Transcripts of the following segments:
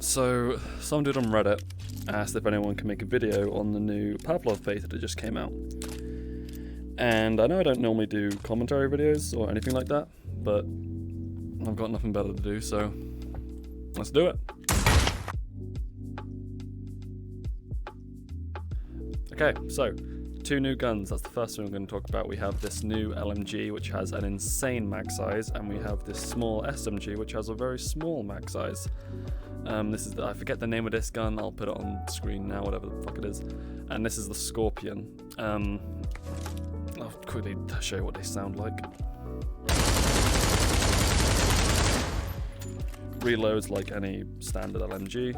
So, some dude on Reddit asked if anyone can make a video on the new Pavlov beta that just came out. And I know I don't normally do commentary videos or anything like that, but I've got nothing better to do, so let's do it. Okay, so two new guns. That's the first thing I'm going to talk about. We have this new LMG, which has an insane mag size, and we have this small SMG, which has a very small mag size. I forget the name of this gun. I'll put it on screen now, whatever the fuck it is. And this is the Scorpion. I'll quickly show you what they sound like. Reloads like any standard LMG.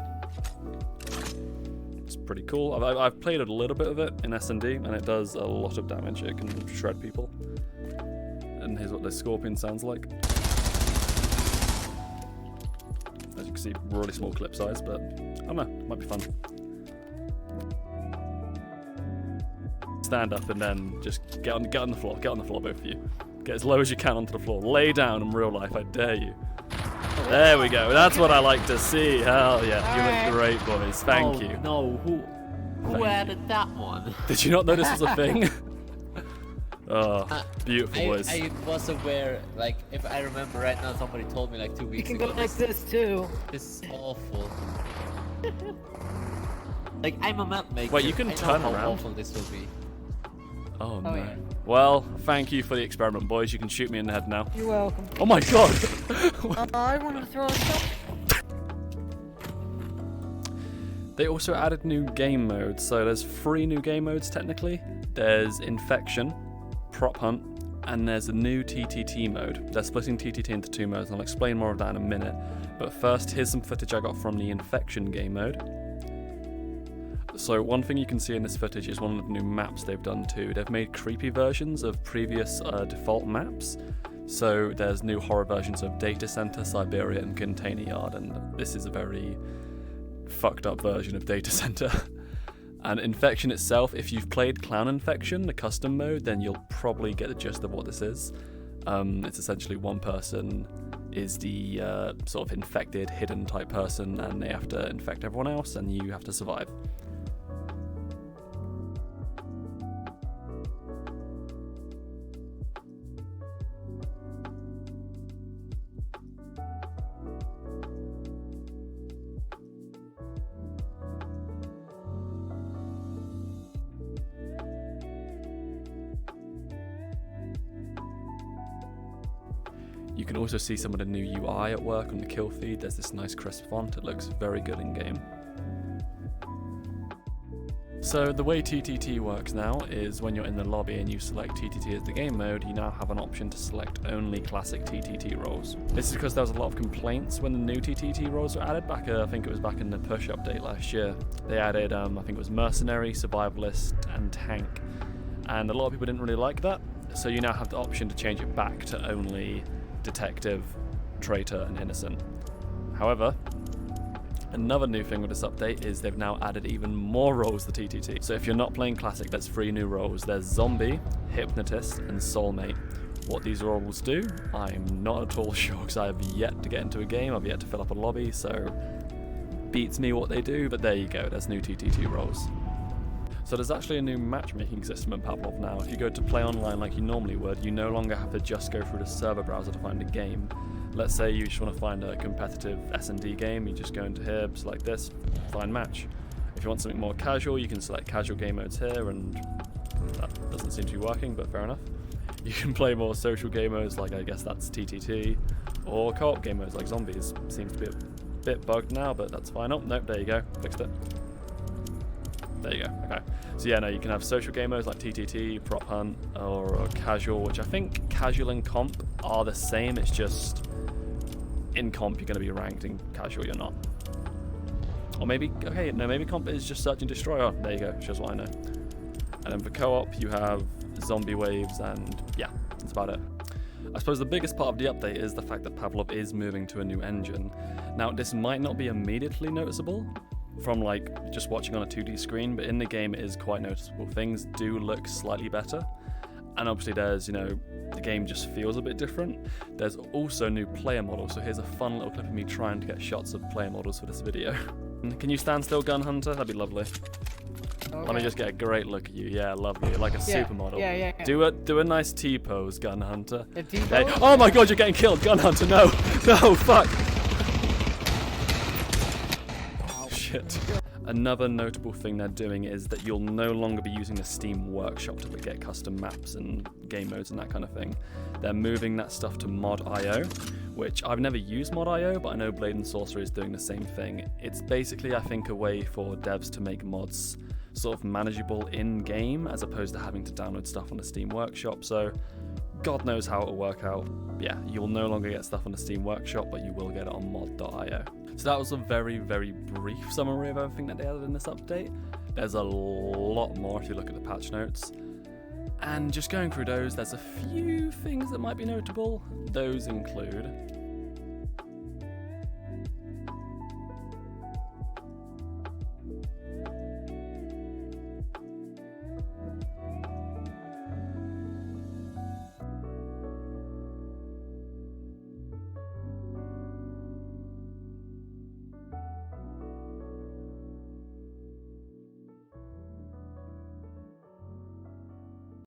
It's pretty cool. I've played a little bit of it in S&D, and it does a lot of damage. It can shred people. And here's what the Scorpion sounds like. As you can see, really small clip size, but I don't know, it might be fun. Stand up and then just get on the floor, both of you. Get as low as you can onto the floor. Lay down in real life, I dare you. There we go, that's what I like to see. Hell yeah, you look great, boys. Thank you. No, who added that one? Did you not know this was a thing? Oh, beautiful, boys. I was aware, like, if I remember right now, somebody told me like 2 weeks ago. You can go like this too. This is awful. Like, I'm a map maker. Wait, you can turn how around. awful this will be. Oh no. yeah. Well, thank you for the experiment, boys. You can shoot me in the head now. You're welcome. Oh my god! I want to throw something. They also added new game modes, so there's 3 new game modes technically. There's Infection, Prop Hunt, and there's a new TTT mode. They're splitting TTT into 2 modes, and I'll explain more of that in a minute. But first, here's some footage I got from the Infection game mode. So one thing you can see in this footage is one of the new maps they've done too. They've made creepy versions of previous default maps. So there's new horror versions of Data Center, Siberia, and Container Yard, and this is a very fucked up version of Data Center. And Infection itself, if you've played Clown Infection, the custom mode, then you'll probably get the gist of what this is. It's essentially one person is the sort of infected, hidden type person, and they have to infect everyone else, and you have to survive. You can also see some of the new UI at work on the kill feed. There's this nice crisp font. It looks very good in game. So the way TTT works now is when you're in the lobby and you select TTT as the game mode, you now have an option to select only classic TTT roles. This is because there was a lot of complaints when the new TTT roles were added back, I think it was back in the push update last year. They added, I think it was Mercenary, Survivalist, and Tank. And a lot of people didn't really like that. So you now have the option to change it back to only Detective, Traitor, and Innocent. However, another new thing with this update is they've now added even more roles to TTT. So if you're not playing Classic, there's 3 new roles. There's Zombie, Hypnotist, and Soulmate. What these roles do, I'm not at all sure because I have yet to get into a game, I've yet to fill up a lobby, so beats me what they do, but there you go, there's new TTT roles. So there's actually a new matchmaking system in Pavlov now. If you go to play online like you normally would, you no longer have to just go through the server browser to find a game. Let's say you just want to find a competitive S&D game, you just go into here, select this, find match. If you want something more casual, you can select casual game modes here, and that doesn't seem to be working, but fair enough. You can play more social game modes, like I guess that's TTT, or co-op game modes like Zombies. Seems to be a bit bugged now, but that's fine. Oh, nope, there you go, fixed it. There you go, okay. So yeah, no, you can have social game modes like TTT, Prop Hunt, or casual, which I think casual and comp are the same, it's just in comp you're going to be ranked, in casual you're not. Or maybe, okay, no, maybe comp is just search and destroy. Oh, there you go, shows what I know. And then for co-op you have zombie waves, and yeah, that's about it. I suppose the biggest part of the update is the fact that Pavlov is moving to a new engine. Now, this might not be immediately noticeable from like just watching on a 2D screen, but in the game it is quite noticeable. Things do look slightly better, And obviously there's, the game just feels a bit different. There's also new player models, so here's a fun little clip of me trying to get shots of player models for this video. Can you stand still, Gun Hunter? That'd be lovely. Okay. Let me just get a great look at you. Yeah, lovely, like a supermodel. Yeah. Do a nice T-pose, Gun Hunter. A T-pose? Hey. Oh my god, you're getting killed, Gun Hunter, no! No, fuck! Shit. Another notable thing they're doing is that you'll no longer be using the Steam Workshop to get custom maps and game modes and that kind of thing. They're moving that stuff to Mod.io, which I've never used Mod.io, but I know Blade and Sorcery is doing the same thing. It's basically, I think, a way for devs to make mods sort of manageable in-game, as opposed to having to download stuff on the Steam Workshop, so God knows how it'll work out. Yeah, you'll no longer get stuff on the Steam Workshop, but you will get it on Mod.io. So that was a very, very brief summary of everything that they added in this update. There's a lot more if you look at the patch notes. And just going through those, there's a few things that might be notable. Those include